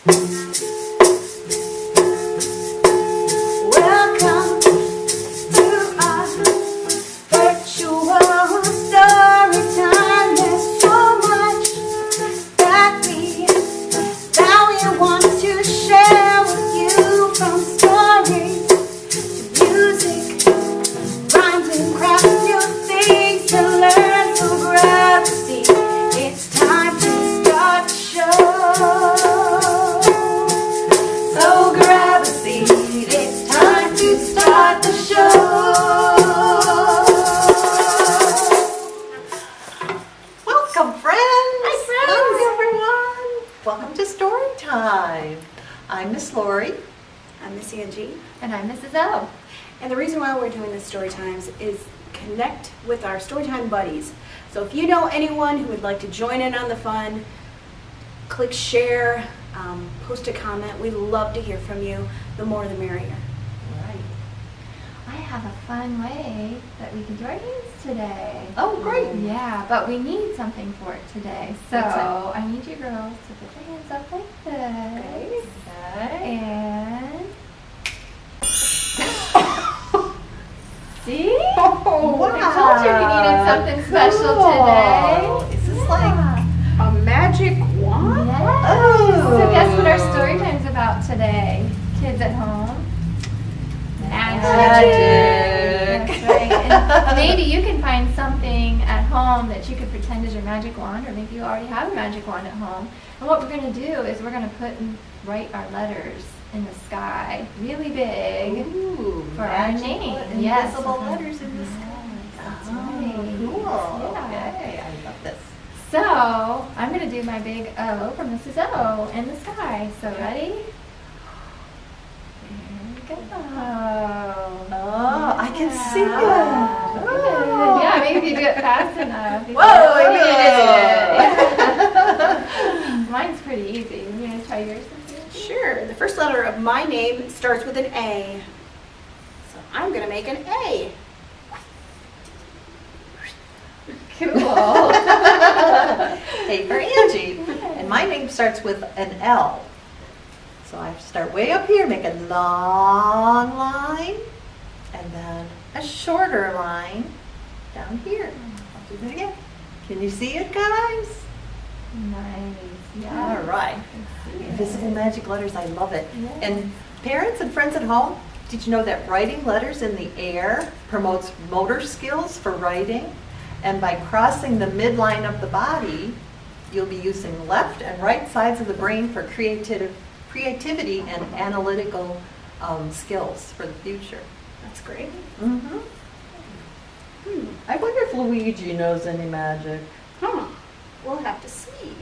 Welcome to our virtual story time. There's so much that we want to share with you, from stories to music, rhymes and crafts, new things to learn. So grab a seat, it's time to start the show. So grab a seat, it's time to start the show. Welcome, friends. Hi, friends. Hi, everyone. Welcome to Storytime. I'm Miss Lori. I'm Miss Angie. And I'm Mrs. O. And the reason why we're doing this story times is connect with our Storytime buddies. So if you know anyone who would like to join in on the fun, click share, post a comment. We love to hear from you. The more the merrier. Right. I have a fun way that we can do our names today. Oh, great. Yeah, but we need something for it today. So What's that? I need you girls to put your hands up like this. Okay. And see? Oh, wow. I told you we needed something special today. Is this like A magic wand? Yes. Oh. So guess what our story time's about today, kids at home? Magic. That's right. And maybe you can find something at home that you could pretend is your magic wand, or maybe you already have a magic wand at home. And what we're going to do is we're going to write our letters in the sky really big Ooh, for our magical, name. invisible Yes. letters in the Yes, sky. that's Oh, right. cool. Yeah. Okay, I love this. So I'm going to do my big O for Mrs. O in the sky. So ready? There we go. Oh, I can see it. Oh. Yeah, maybe if you do it fast enough. Whoa, Oh, yeah. Mine's pretty easy. You want to try yours? Cynthia? Sure. The first letter of my name starts with an A. So I'm going to make an A. Cool. A for Angie. And my name starts with an L. So I start way up here, make a long line, and then a shorter line down here. I'll do that again. Can you see it, guys? Nice. Yeah. All right. I can see it. Invisible magic letters, I love it. Yeah. And parents and friends at home, did you know that writing letters in the air promotes motor skills for writing? And by crossing the midline of the body, you'll be using left and right sides of the brain for creativity and analytical skills for the future. That's great. Mm-hmm. I wonder if Luigi knows any magic. Huh. We'll have to see.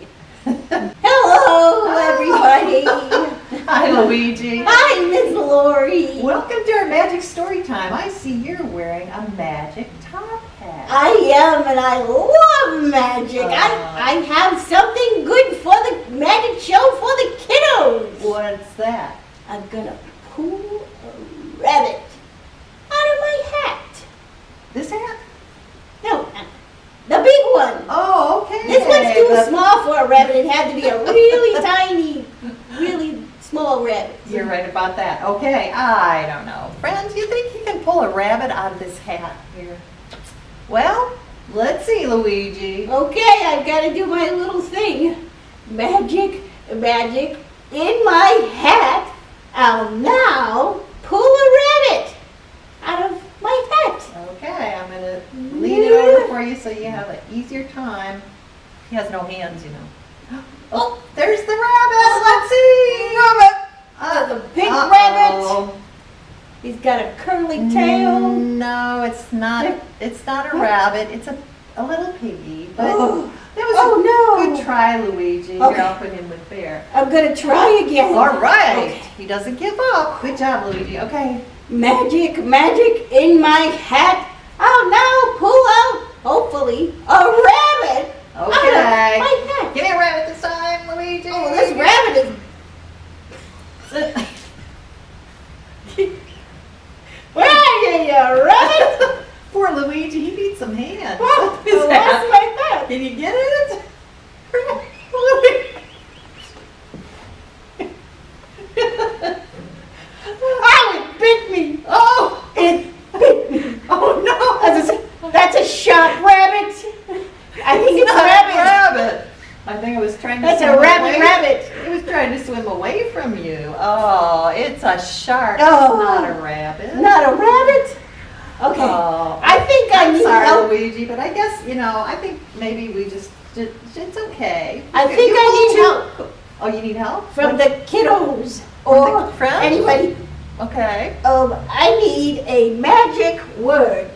Hello, everybody. Hi, Luigi. Hi, Miss Lori. Welcome to our magic story time. I see you're wearing a magic top hat. I am, and I love magic. I have something good for the magic show for the kiddos. What's that? I'm gonna pull a rabbit out of my hat. This hat? No, the big one. Oh, okay. This one's too small for a rabbit. It had to be a really tiny, really small rabbit. You're right about that. Okay, I don't know. Friends, you think you can pull a rabbit out of this hat here? Well, let's see, Luigi. Okay, I've got to do my little thing. Magic, magic in my hat. I'll now pull a rabbit out of my hat. Okay, I'm going to lean it over for you so you have an easier time. He has no hands, you know. Oh, there's the rabbit. Let's see. Rabbit. The big rabbit. He's got a curly tail. No, it's not. It's not a rabbit. It's a little piggy. But Oh. that was Oh, a no. good try, Luigi. Okay. Here, I'll put him with Bear. I'm gonna try again. All right. Okay. He doesn't give up. Good job, Luigi. Okay. Magic, magic in my hat. I'll now pull out, hopefully, a rabbit out of Okay. my hat. Give me a rabbit this time, Luigi. Oh, this rabbit is. Where are you, you rabbit? Poor Luigi. He needs some hands. Oh, His I lost hat. my hat. Can you get it? a shark, Oh. not a rabbit. Not a rabbit? Okay. Oh. I think I I'm need sorry, help. Luigi, but I guess, I think maybe we just, it's okay. I think You I go need to- Oh, you need help? from the kiddos From or the friends? anybody. Okay. I need a magic word.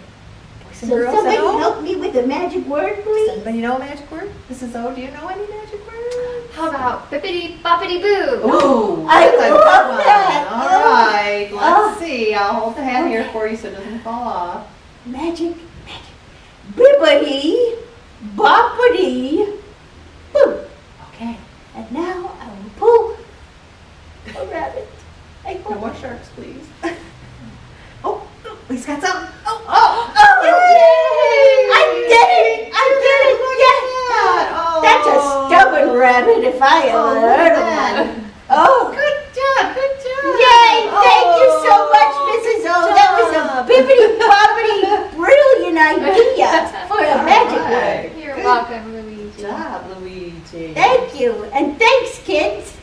Boys and So girls somebody at home? help me with a magic word, Does please. anybody know a magic word? Mrs. O, do you know any magic words? How about bippity boppity boo? Ooh, I that's a good love one. that. All right, Oh. let's see. I'll hold the hat here for you so it doesn't fall off. Magic. Bibbity, boppity, boo. Okay. And now I will pull a rabbit. I No hope. more sharks, please. Oh, he's got some. Oh, Oh, yay! I did it! I did it! Yeah. Oh. That's a stubborn rabbit if I ever heard of one. Oh, Good job, good job. yay! Thank you so much, Mrs. O. That was a job. bibbity boppity brilliant idea for a magic word. You're Good welcome, Luigi. Good job, Luigi. Thank you, and thanks, kids.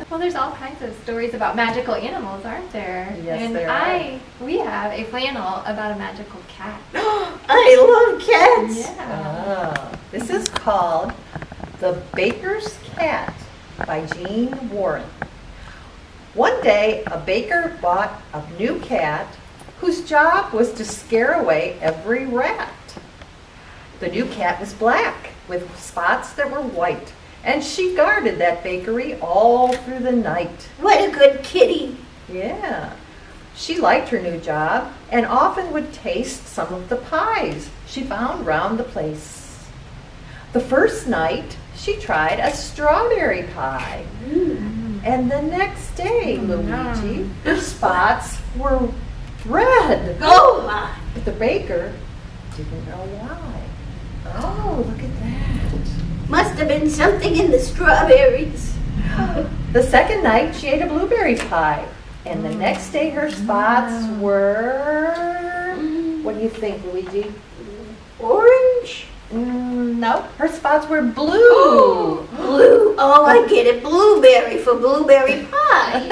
Well, there's all kinds of stories about magical animals, aren't there? Yes, and there we have a flannel about a magical cat. I love cats. Yeah. This is called The Baker's Cat by Jean Warren. One day, a baker bought a new cat whose job was to scare away every rat. The new cat was black with spots that were white, and she guarded that bakery all through the night. What a good kitty. Yeah. She liked her new job and often would taste some of the pies she found round the place. The first night, she tried a strawberry pie. And the next day, Luigi, her spots were red. Oh my. But the baker didn't know why. Oh, look at that. Must have been something in the strawberries. The second night, she ate a blueberry pie. And the next day, her spots were... What do you think, Luigi? Orange? No, her spots were blue. Blue. Oh, I get it. Blueberry for blueberry pie.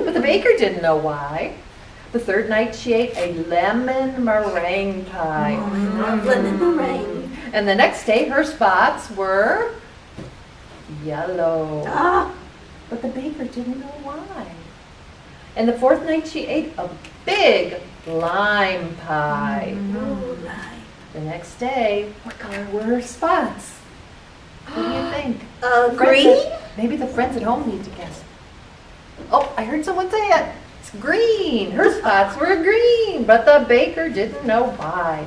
But the baker didn't know why. The third night, she ate a lemon meringue pie. Lemon meringue. And the next day, her spots were yellow. Ah, But the baker didn't know why. And the fourth night, she ate a big lime pie. oh my. The next day, what color were her spots? What do you think? Friends Green? maybe the friends at home need to guess. Oh, I heard someone say it. It's green. Her spots were green, but the baker didn't know why.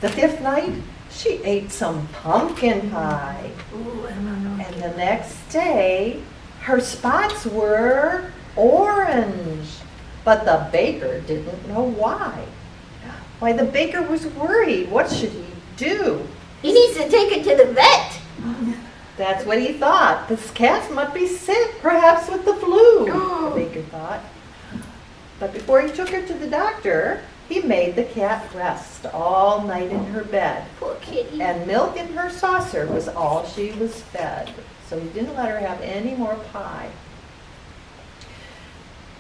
The fifth night, she ate some pumpkin pie. Ooh, And the next day, her spots were orange, but the baker didn't know why. Why, the baker was worried. What should he do? he needs to take it to the vet. That's what he thought. This cat must be sick, perhaps with the flu, the baker thought. But before he took her to the doctor, he made the cat rest all night in her bed. Poor kitty. And milk in her saucer was all she was fed. So he didn't let her have any more pie.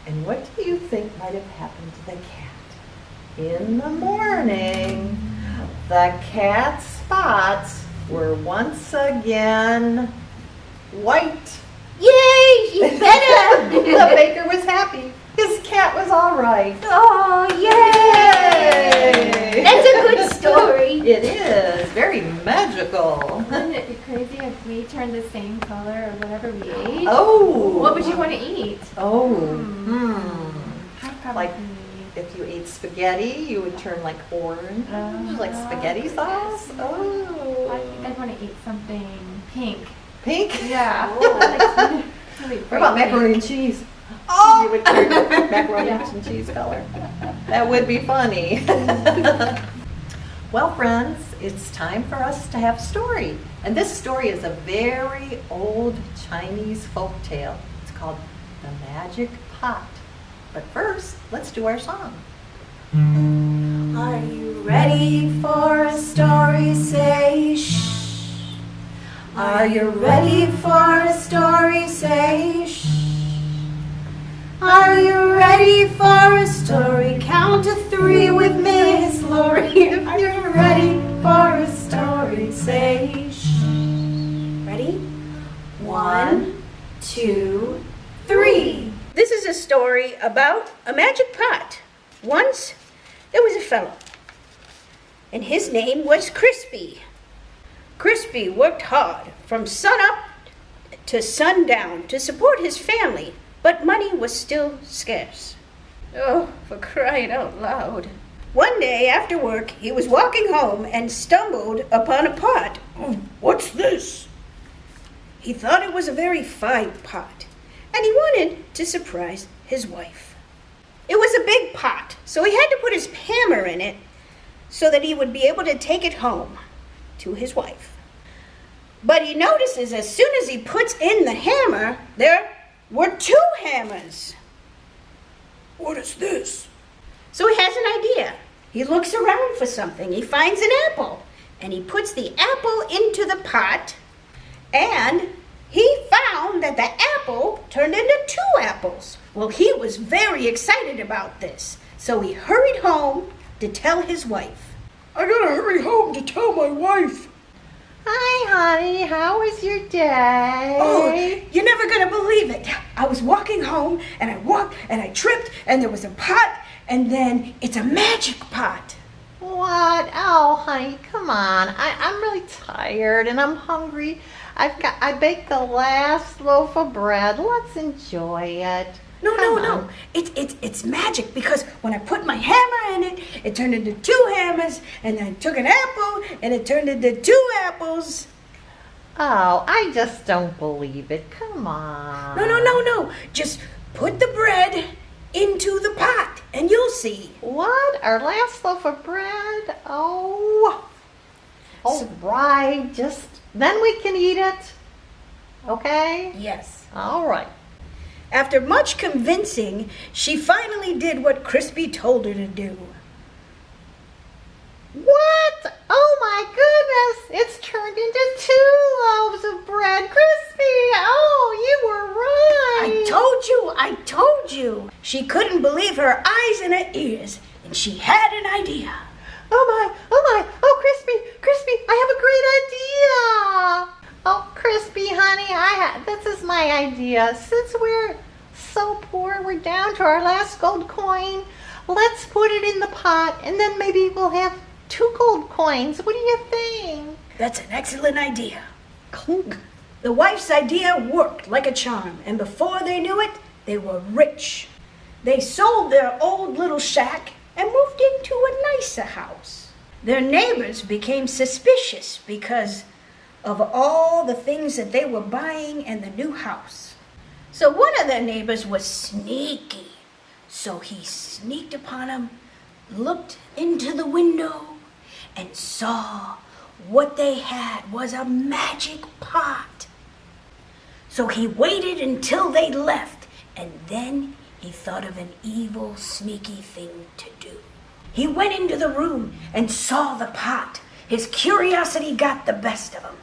And what do you think might have happened to the cat? In the morning, the cat's spots were once again white. Yay, she's better. The baker was happy. His cat was all right. Oh, yay. Yay! That's a good story. It is very magical. Wouldn't it be crazy if we turned the same color of whatever we ate? Oh. What would you want to eat? Oh. I'd probably Like if you ate spaghetti, you would turn like orange, like spaghetti sauce. I Oh. think I'd want to eat something pink. Pink? Yeah. What about macaroni and cheese? Oh! You would turn macaroni and cheese color. That would be funny. Well, friends, it's time for us to have a story. And this story is a very old Chinese folk tale. It's called The Magic Pot. But first, let's do our song. Are you ready for a story? Say shh. Are you ready for a story? Say shh. Are you ready for a story? Say shh. Ready? 1, 2, 3. This is a story about a magic pot. Once there was a fellow, and his name was Crispy. Crispy worked hard from sunup to sundown to support his family, but money was still scarce. Oh, for crying out loud. One day after work, he was walking home and stumbled upon a pot. Oh, what's this? He thought it was a very fine pot, and he wanted to surprise his wife. It was a big pot, so he had to put his hammer in it so that he would be able to take it home to his wife. But he notices as soon as he puts in the hammer, there were 2 hammers. What is this? So he has an idea. He looks around for something. He finds an apple, and he puts the apple into the pot, and he found that the apple turned into 2 apples. Well, he was very excited about this, so he hurried home to tell his wife. I gotta hurry home to tell my wife. Hi, honey. How was your day? Oh, you're never gonna believe it. I was walking home, and I walked, and I tripped, and there was a pot, and then it's a magic pot. What? Oh, honey, come on. I'm really tired and I'm hungry. I baked the last loaf of bread. Let's enjoy it. No. It's magic because when I put my hammer in it, it turned into 2 hammers, and then I took an apple, and it turned into 2 apples. Oh, I just don't believe it. Come on. No. Just put the bread into the pot, and you'll see. What? Our last loaf of bread? Oh. All right. Just then we can eat it. Okay? Yes. All right. After much convincing, she finally did what Crispy told her to do. What? Oh my goodness! It's turned into 2 loaves of bread. Crispy! Oh, you were right. I told you. She couldn't believe her eyes and her ears, and she had an idea. Oh my! Oh, Crispy! I have a great idea! Oh, Crispy, honey, this is my idea. Since we're so poor, we're down to our last gold coin, let's put it in the pot, and then maybe we'll have 2 gold coins. What do you think? That's an excellent idea. Clunk. The wife's idea worked like a charm, and before they knew it, they were rich. They sold their old little shack and moved into a nicer house. Their neighbors became suspicious because of all the things that they were buying in the new house. So one of their neighbors was sneaky. So he sneaked upon them, looked into the window, and saw what they had was a magic pot. So he waited until they left, and then he thought of an evil, sneaky thing to do. He went into the room and saw the pot. His curiosity got the best of him.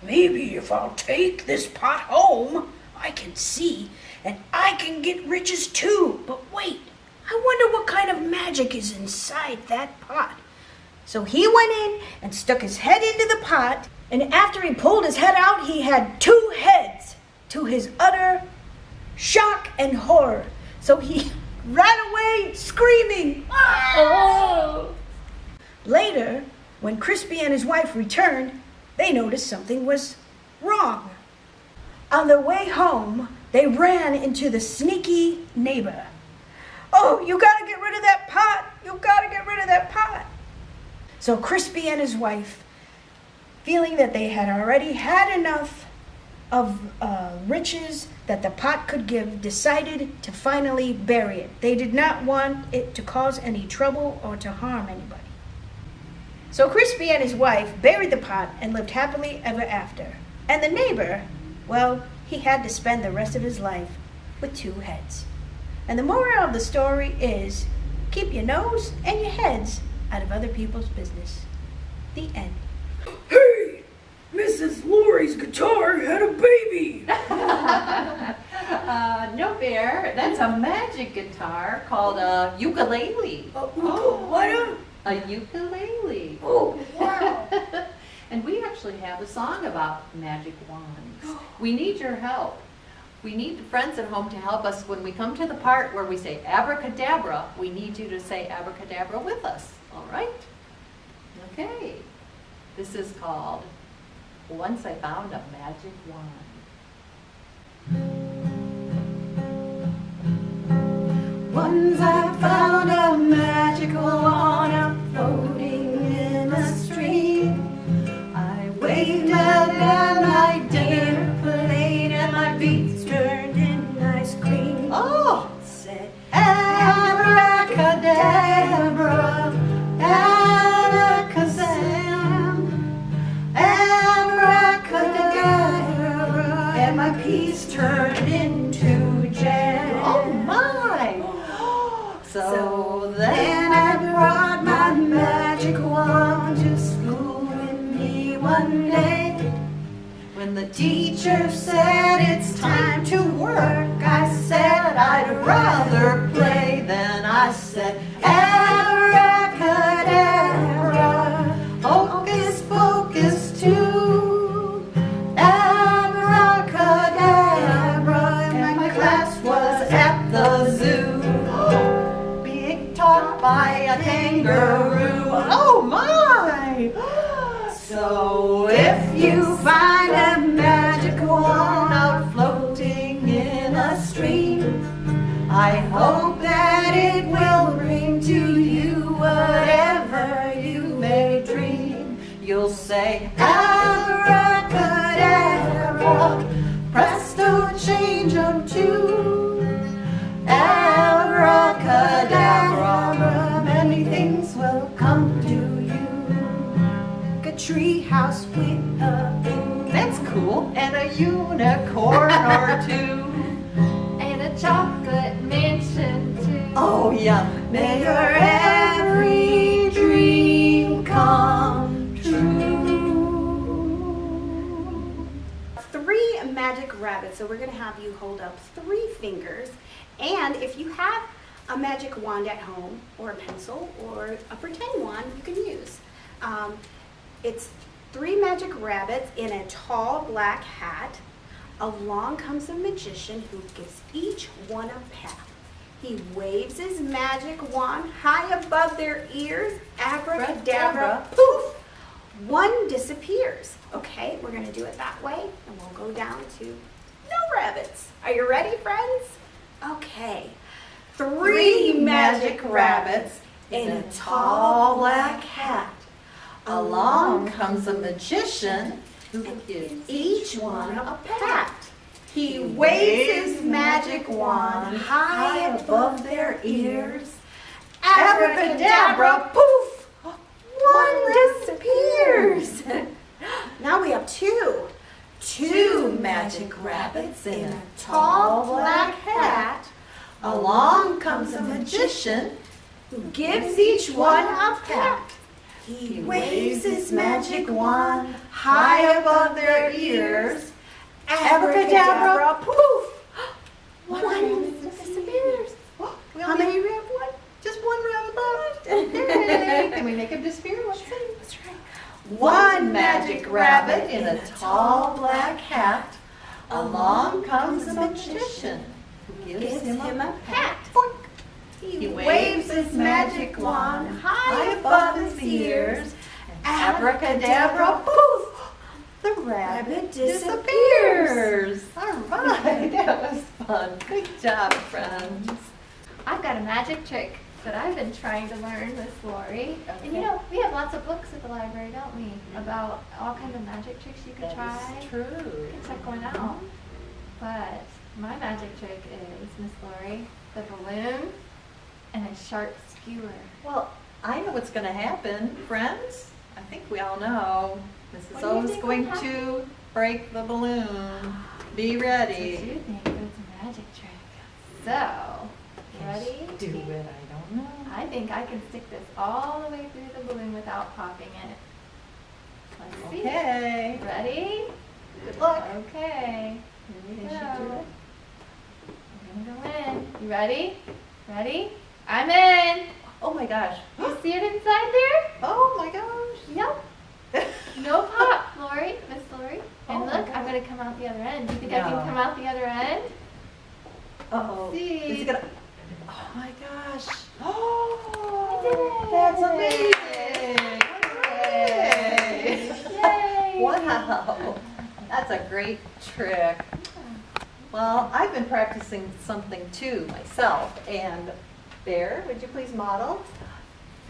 Maybe if I'll take this pot home, I can see, and I can get riches too. But wait, I wonder what kind of magic is inside that pot. So he went in and stuck his head into the pot, and after he pulled his head out, he had 2 heads, to his utter shock and horror. So he ran away screaming. Oh! Later, when Crispy and his wife returned, they noticed something was wrong. On their way home, they ran into the sneaky neighbor. Oh, you gotta get rid of that pot. You gotta get rid of that pot. So Crispy and his wife, feeling that they had already had enough of riches that the pot could give, decided to finally bury it. They did not want it to cause any trouble or to harm anybody. So Crispy and his wife buried the pot and lived happily ever after. And the neighbor, well, he had to spend the rest of his life with 2 heads. And the moral of the story is, keep your nose and your heads out of other people's business. The end. Hey! Mrs. Lori's guitar had a baby! No, Bear. That's a magic guitar called a ukulele. What? A ukulele. Oh, wow. And we actually have a song about magic wands. We need your help. We need the friends at home to help us when we come to the part where we say abracadabra. We need you to say abracadabra with us. All right? Okay. This is called Once I Found a Magic Wand. Once I found a magical wand floating in a stream. I waved it and I dared played and my beats turned into ice cream. Oh! Said Abracadabra, alakazam, abracadabra, and my peace turned into jam. oh my! So then I brought my magic wand to school with me one day. when the Teacher said it's time to work, I said I'd rather play. Then I said abracadabra, hocus pocus too. Abracadabra, and my class was at the zoo. being taught by a kangaroo. Oh my! So if you find a magic wand out floating in a stream, I hope that it will bring to you whatever you may dream. You'll say abracadabra, presto change of tune. Abracadabra, many things will come to you. A tree house with a boo. That's cool. And a unicorn or two. And a chocolate mansion too. Oh yeah. May your every dream come true. 3 magic rabbits. So we're going to have you hold up 3 fingers. And if you have a magic wand at home, or a pencil, or a pretend wand you can use. It's 3 magic rabbits in a tall black hat. Along comes a magician who gives each one a pat. He waves his magic wand high above their ears. Abracadabra, poof! One disappears. Okay, we're going to do it that way, and we'll go down to no rabbits. Are you ready, friends? Okay. 3 magic rabbits in a tall black hat. Along comes a magician who gives Each one a pat. He waves his magic wand high above their ears. Abracadabra, poof! One disappears. Now we have 2. 2 magic rabbits in a tall black hat. Along comes a magician who gives each one a pat. He waves his magic wand high above their ears. Abracadabra, poof! One disappears. How many do we have? One? Just one rabbit left. Okay. Can we make him disappear? Let's see. That's right. One magic rabbit in a tall black hat. Along comes a magician who gives him a pat. He waves his magic wand high above his ears. Abracadabra, poof! The rabbit disappears. All right, that was fun. Good job, friends. I've got a magic trick that I've been trying to learn, Miss Lori. And you know, we have lots of books at the library, don't we? About all kinds of magic tricks you can try. That is true. You can check one out. But my magic trick is, Miss Lori, the balloon and a sharp skewer. Well, I know what's going to happen, friends. I think we all know. What Mrs. do you O is think going will happen? to break the balloon. Be What do ready. you think? It's a magic trick. So, ready? Do it, I don't know. I think I can stick this all the way through the balloon without popping it. Let's see. Okay. Ready? Good luck. Okay. Here we Can she do go. it? We're gonna go in. You ready? Ready? I'm in. Oh my gosh. You see it inside there? Oh my gosh. Yep. No pop, Lori, Miss Lori. And Oh my look, I'm God. gonna come out the other end. Do you think I No. can come out the other end? Uh-oh. See. Is it gonna... Oh my gosh. Oh, I did it. that's amazing. Hooray. Yay. Wow. That's a great trick. Well, I've been practicing something too myself. And Bear, would you please model?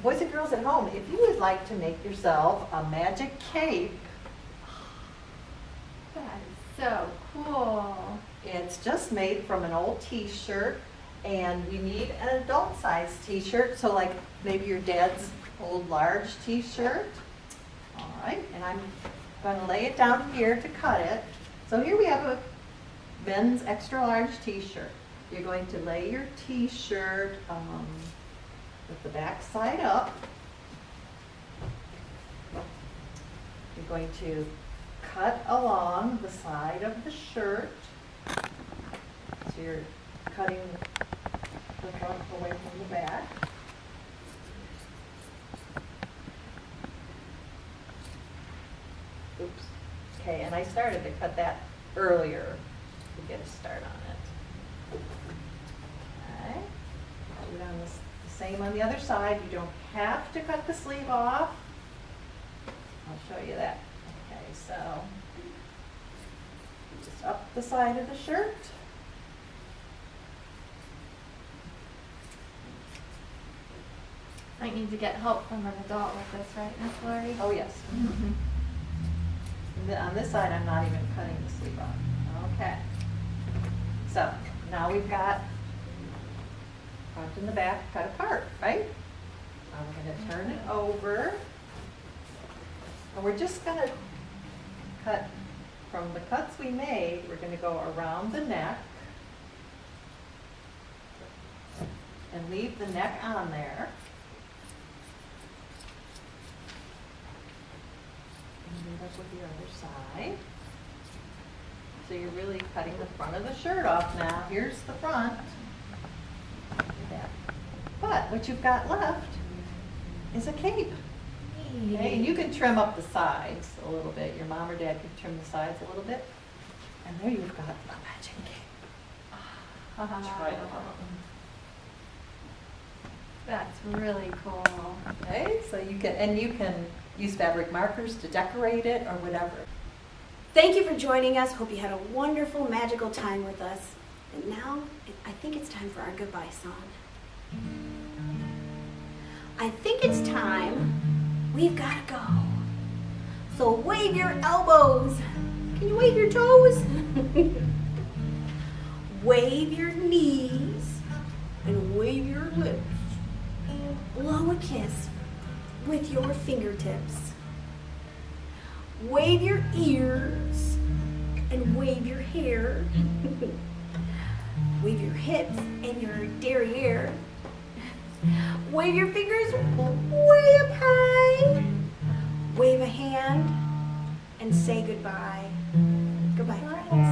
Boys and girls at home, if you would like to make yourself a magic cape, That is so cool. it's just made from an old t-shirt, and we need an adult size t-shirt, so like maybe your dad's old large t-shirt. All right, and I'm gonna lay it down here to cut it. So here we have a men's extra large t-shirt. You're going to lay your t-shirt with the back side up. You're going to cut along the side of the shirt. So you're cutting the front away from the back. Oops. Okay, and I started to cut that earlier to get a start on it. Okay. Do it on the same on the other side. You don't have to cut the sleeve off. I'll show you that. Okay, so just up the side of the shirt. Might need to get help from an adult with this, right, Miss Lori? Oh, yes. On this side, I'm not even cutting the sleeve off. Okay. So now we've got front and the back cut apart, right? I'm going to turn it over. And we're just going to cut from the cuts we made. We're going to go around the neck and leave the neck on there. And do that with the other side. So you're really cutting the front of the shirt off now. Here's the front. But what you've got left is a cape. Okay, and you can trim up the sides a little bit. Your mom or dad can trim the sides a little bit. And there you've got a magic cape. Try it on. That's really cool. Okay, so you can use fabric markers to decorate it or whatever. Thank you for joining us. Hope you had a wonderful, magical time with us. And now, I think it's time for our goodbye song. I think it's time. We've got to go. So wave your elbows. Can you wave your toes? Wave your knees and wave your lips. Blow a kiss with your fingertips. Wave your ears and wave your hair. Wave your hips and your derriere. Wave your fingers way up high. Wave a hand and say goodbye. Goodbye, friends.